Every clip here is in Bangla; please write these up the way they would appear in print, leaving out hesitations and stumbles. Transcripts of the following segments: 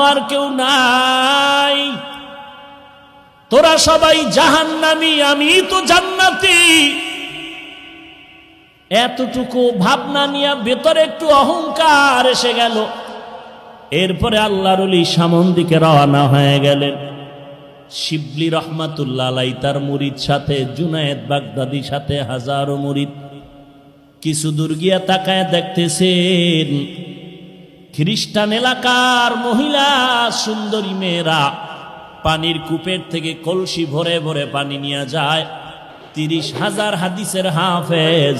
আর কেউ নাই, তোরা সবাই জাহান্নামী, আমি তো জান্নাতি। এতটুকু ভাবনা নিয়ে ভেতরে একটু অহংকার এসে গেল। এরপরে আল্লাহর ওলি সামন দিকে রওনা হয়ে গেলেন। শিবলি রহমাতুল্লাহ আলাইহি তার মুরিদ সাথে, জুনায়েদ বাগদাদি সাথে, হাজারো মুরিদ। কিছু দূর গিয়া তাকায় দেখতেছেন খ্রিস্টান এলাকার মহিলা সুন্দরী মেয়েরা পানির কূপের থেকে কলসি ভরে ভরে পানি নিয়ে যায়। 30,000 হাদিসের হাফেজ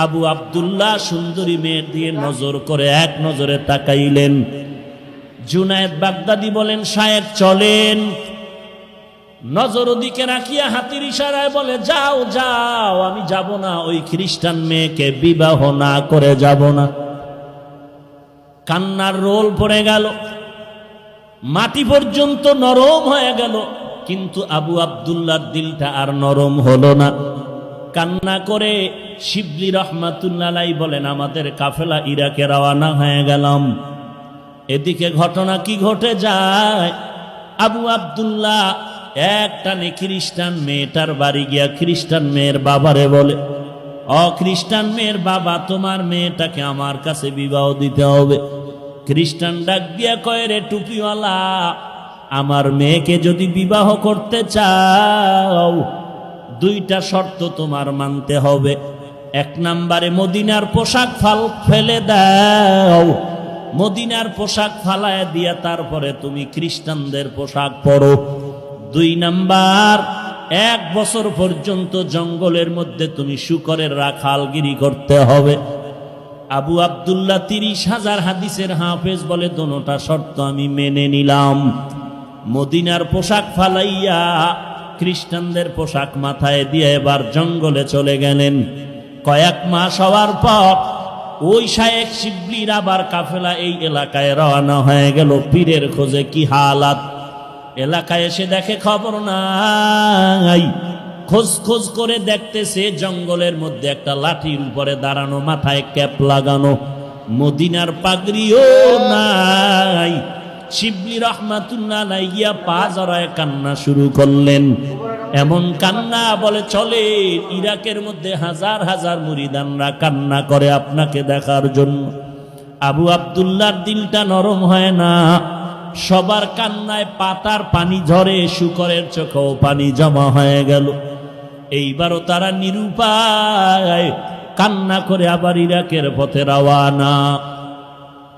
আবু আব্দুল্লাহ সুন্দরী মেয়ের দিয়ে নজর করে এক নজরে তাকাইলেন। জুনায়েদ বাগদাদি বলেন, শায়েখ চলেন। নজর ওদিকে রাখিয়া হাতির ইশারায় বলে, যাও যাও, আমি যাব না, ওই খ্রিস্টান মেয়েকে বিবাহ না করে যাব না। কান্নার রোল পড়ে গেল, মাটি পর্যন্ত নরম হয়ে গেল, কিন্তু আবু আব্দুল্লাহর দিলটা আর নরম হলো না। কান্না করে শিবলি রহমাতুল্লাহ আলাইহি বলেন, আমাদের কাফেলা ইরাকে রওনা হয়ে গেলাম। এদিকে ঘটনা কি ঘটে যায়, আবু আব্দুল্লাহ একটানে খ্রিস্টান মেয়েটার বাড়ি গিয়া খ্রিস্টান মেয়ের বাবারে বলে, খ্রিস্টান মেয়ের বাবা, তোমার মেয়েটাকে আমার কাছে বিবাহ দিতে হবে। খ্রিস্টান ডাক দিয়া কয়, রে টুপিওয়ালা, আমার মেয়েকে যদি বিবাহ করতে চাও 2টা শর্ত তোমার মানতে হবে। 1 নম্বরে মদিনার পোশাক ফেলে দাও, মদিনার পোশাক ফালায় দিয়া তারপরে তুমি খ্রিস্টানদের পোশাক পরো। 2 নাম্বার, 1 বছর পর্যন্ত জঙ্গলের মধ্যে তুমি শূকরের রাখালগিরি করতে হবে। আবু আব্দুল্লাহ 30,000 হাদিসের হাফেজ বলে, দোনোটা শর্ত আমি মেনে নিলাম। মদিনার পোশাক ফালাইয়া খ্রিস্টানদের পোশাক মাথায় দিয়ে এবার জঙ্গলে চলে গেলেন। কয়েক মাস হওয়ার পর ওই শায়েখ শিবলির আবার কাফেলা এই এলাকায় রওনা হয়ে গেল পীরের খোঁজে। কি হালাত, এলাকায় এসে দেখে খবর নাই। খোঁজ করে দেখতেছে জঙ্গলের মধ্যে একটা লাঠির উপরে দাঁড়ানো, মাথায় ক্যাপ লাগানো, মদিনার পাগড়িও নাই। শিবলি রহমাতুল্লাহ আলাইহি গিয়া পা জড়ায় কান্না শুরু করলেন। এমন কান্না বলে চলে, ইরাকের মধ্যে হাজার হাজার মুরিদানরা কান্না করে আপনাকে দেখার জন্য। আবু আব্দুল্লাহর দিলটা নরম হয় না, সবার কান্নায় পাতার পানি ঝরে, শূকরের চোখেও পানি জমা হয়ে গেল। এইবারও তারা নিরুপায় কান্না করে আবার ইরাকের পথে রওয়ানা।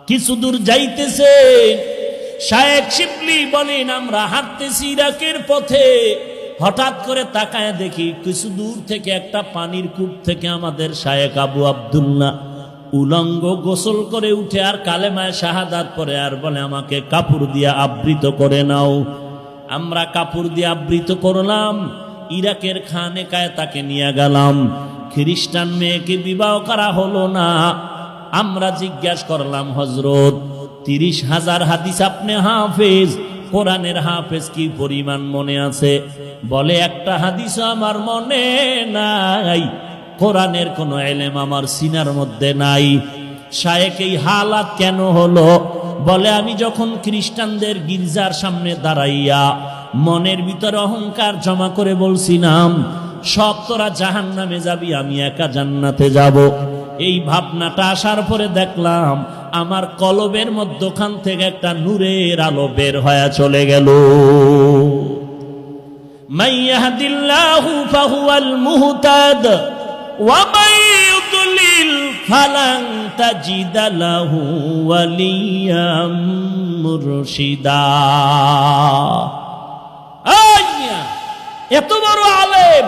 কিছু দূর যাইতেছে, শায়েখ শিবলি বলেন, আমরা হাঁটতেছি ইরাকের পথে, হঠাৎ করে তাকায় দেখি কিছু দূর থেকে একটা পানির কূপ থেকে আমাদের শায়েখ আবু আব্দুল্লাহ উলঙ্গ গোসল করে উঠে আর কালেমায় শাহাদাত পড়ে আর বলে, আমাকে কাপড় দিয়ে আবৃত করে নাও। আমরা কাপড় দিয়ে আবৃত করলাম, ইরাকের খানেকায় তাকে নিয়ে গেলাম। খ্রিস্টান মেয়েকে বিবাহ করা হলো না। আমরা জিজ্ঞাসা করলাম, হযরত 30,000 হাদিস আপনি হাফেজ, কোরআনের হাফেজ কি পরিমাণ মনে আছে? বলে, একটা হাদিস আমার মনে নাই, কোরআনের কোনো ইলম আমার সিনার মধ্যে নাই। শায়েখ এই হালাত কেন হলো? বলে, আমি যখন খ্রিস্টানদের গির্জার সামনে দাঁড়াইয়া মনের ভিতরে অহংকার জমা করে বলছিলাম, সব তোরা জাহান্নামে যাবি, আমি একা জান্নাতে যাব। এই ভাবনাটা আসার পরে দেখলাম আমার কলবের মধ্যখান থেকে একটা নূরের আলো বের হয়ে চলে গেল। মান ইয়াহদিল্লাহু ফাহুয়াল মুহতাদ ওয়া মান ইউদ্লিল ফালান তাজিদা লাহু ওয়ালিয়াম মুরশিদা। এত বড় আলেম,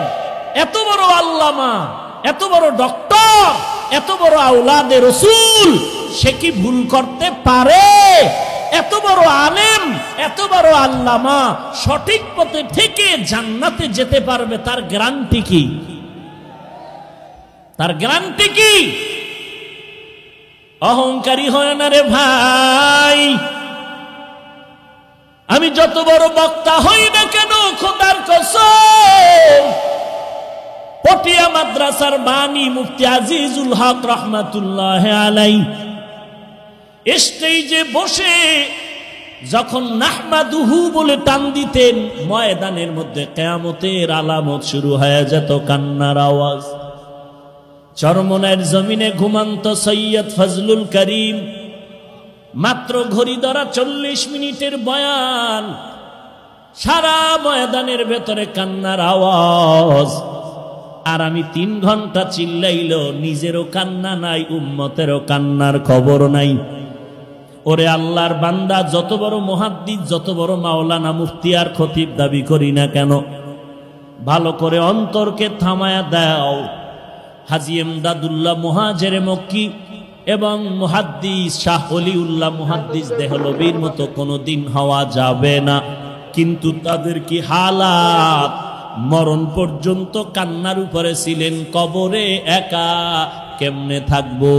এত বড় আল্লামা, এত বড় ডক্টর, এত বড় আওলাদে রসুল, সে কি ভুল করতে পারে? এত বড় আলেম, এত বড় আল্লামা সঠিক পথে থেকে জান্নাতে যেতে পারবে, তার গ্যারান্টি কি? তার গ্যারান্টি কি? অহংকারী হয় না রে ভাই। আমি যত বড় বক্তা হই না কেন, খোদার কসম, পটিয়া মাদ্রাসার বানী মুফতি আজিজুল হক রহমাতুল্লাহ আলাইহি স্টেজে বসে যখন নাহমাদুহু বলে টান দিতেন, ময়দানের মধ্যে কিয়ামতের আলামত শুরু হয়ে যেত, কান্নার আওয়াজ। চরমনায়ের জমিনে ঘুমান্ত সৈয়দ ফজলুল করিম, মাত্র ঘড়ি ধরা 40 মিনিটের বয়ান, সারা ময়দানের ভেতরে কান্নার আওয়াজ। আর আমি 3 ঘন্টা চিল্লাইল, নিজেরও কান্না নাই, উম্মতেরও কান্নার খবর নাই। ওরে আল্লাহর বান্দা, যত বড় মুহাদ্দিস, যত বড় মাওলানা, মুফতি আর খতিব দাবি করি না কেন, ভালো করে অন্তরকে থামায়া দাও। হাজী এমদাদুল্লাহ মুহাজিরে মক্কি এবং মুহাদ্দিস শাহ ওলিউল্লাহ মুহাদ্দিস দেহলভীর মতো কোনোদিন হওয়া যাবে না, কিন্তু তাদের কি হালাত! মরণ পর্যন্ত কান্নার উপরে ছিলেন, কবরে একা কেমনে থাকবো?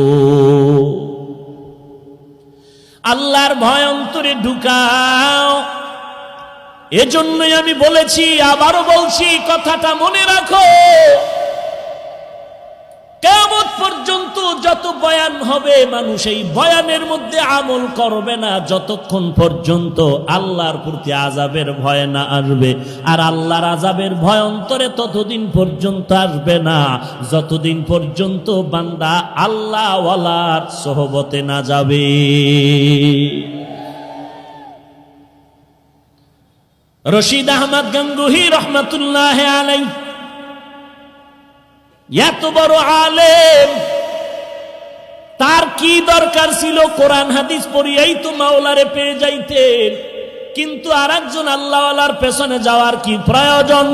আল্লাহর ভয় অন্তরে ঢুকাও। এজন্যই আমি বলেছি, আবারও বলছি, কথাটা মনে রাখো। কিয়ামত পর্যন্ত যত বয়ান হবে, মানুষ এই বয়ানের মধ্যে আমল করবে না যতক্ষণ পর্যন্ত আল্লাহর প্রতি আযাবের ভয় না আসবে। আর আল্লাহর আযাবের ভয় অন্তরে ততদিন পর্যন্ত আসবে না যতদিন পর্যন্ত বান্দা আল্লাহ ওয়ালার সোহবতে না যাবে। রশিদ আহমদ গঙ্গুহি রহমাতুল্লাহ আলাইহি এত বড় আলেম, তার কি দরকার ছিল কোরআন হাদিস পড়িয়াই তো মাওলারে পেয়ে যাইতেন, কিন্তু আরেকজন আল্লাহওয়ালার পেছনে যাওয়ার কি প্রয়োজন?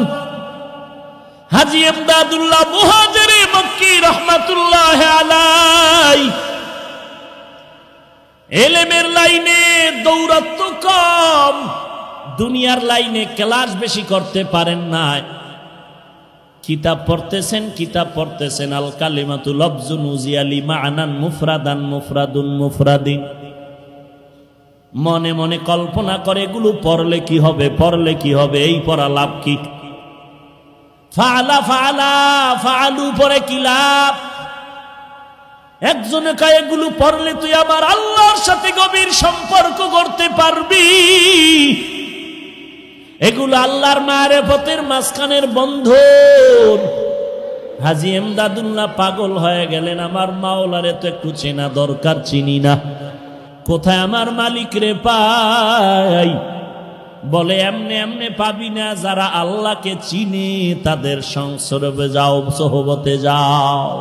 হাজী এমদাদুল্লাহ মুহাজিরে মক্কি রহমাতুল্লাহ আলাইহি ইলমের লাইনে দৌরাত্ম কম, দুনিয়ার লাইনে ক্লাস বেশি করতে পারেন না। কিতাব পড়তেছেন আল কালিমাতু লফজুন উজিয়ালি মা'নান মুফরাদান মুফরাদুন মুফরাদিন। মনে মনে কল্পনা করে এগুলো পড়লে কি হবে, এই পড়া লাভ কি? ফাআলু পরে কি লাভ? একজনে কয় এগুলো পড়লে তুই আমার আল্লাহর সাথে গভীর সম্পর্ক করতে পারবি, এগুলো আল্লাহর মারেফতের মাঝখানের বন্ধন। হাজী এমদাদুল্লাহ পাগল হয়ে গেলেন, আমার মাওলারে তো একটু চেনা দরকার, চিনি না, কোথায় আমার মালিক রে পাই? বলে এমনে এমনে পাবি না, যারা আল্লাহকে চিনে তাদের সংসর্গে যাও, সোহবতে যাও।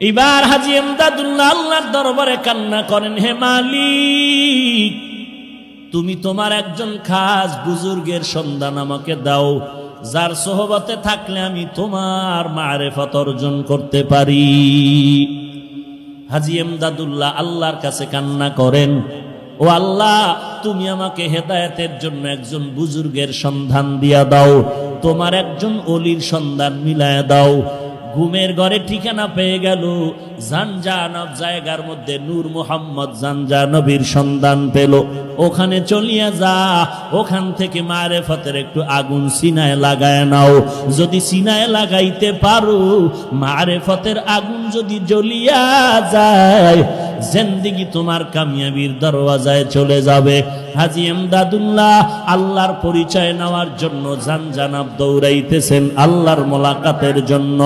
এবার হাজী এমদাদুল্লাহ আল্লাহর দরবারে কান্না করেন, হে মালিক, তুমি তোমার একজন খাস বুজুর্গের সন্ধান আমাকে দাও, যার সোহবতে থাকলে আমি তোমার মারেফত অর্জন করতে পারি। হাজী এমদাদুল্লাহ আল্লাহর কাছে কান্না করেন, ও আল্লাহ, তুমি আমাকে হেদায়েতের জন্য একজন বুজুর্গের সন্ধান দিয়া দাও, তোমার একজন ওলির সন্ধান মিলায়া দাও। ঘুমের ঘরে ঠিকানা পেয়ে গেল, জানজানব জায়গার মধ্যে নূর মুহাম্মদ জানজানবীর সন্ধান পেল। ওখানে চলিয়া যা, ওখান থেকে মারেফতের একটু আগুন সিনায় লাগায় নাও। যদি সিনায় লাগাইতে পারো, মারেফতের আগুন যদি জ্বলিয়া যায়, জিন্দেগি তোমার কামিয়াবির দরওয়াজায় চলে যাবে। হাজী এমদাদুল্লাহ আল্লাহর পরিচয় নেওয়ার জন্য জানজানব দৌড়াইতেছেন, আল্লাহর মোলাকাতের জন্য।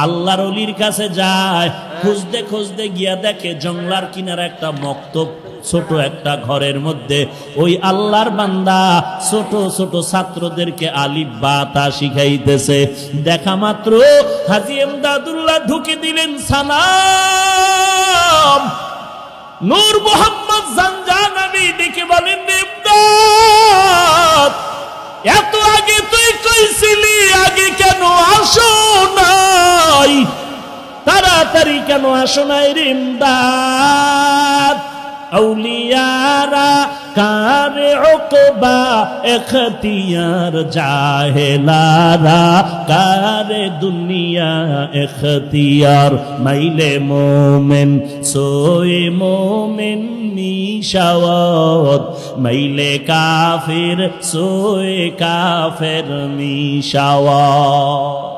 আল্লাহর ওলির কাছে যায়, খুঁজতে খুঁজতে গিয়া দেখে জংলার কিনারে একটা মক্তব, ছোট একটা ঘরের মধ্যে ওই আল্লাহর বান্দা ছোট ছোট ছাত্রদেরকে আলিফ বা তা শিখাইতেছে। দেখা মাত্র হাজী এমদাদুল্লাহ ঢুকে দিলেন সালাম। নূর মুহাম্মদ জানজানবী ডেকে বলেন, ইমদাদ, এত আগে তুই কইছিলি, আগে কেন আসো নাই? তাড়াতাড়ি কেন আসো নাই রে ইমদাদ? আউলিয়ারা কারে উকবা এখতিয়ার, জাহেলারা কারে দুনিয়া এখতিয়ার। মাইলে মোমেন সোয়ে মোমেন মিশাওয়াত, মাইলে কাফির সোয়ে কাফের মিশাওয়াত।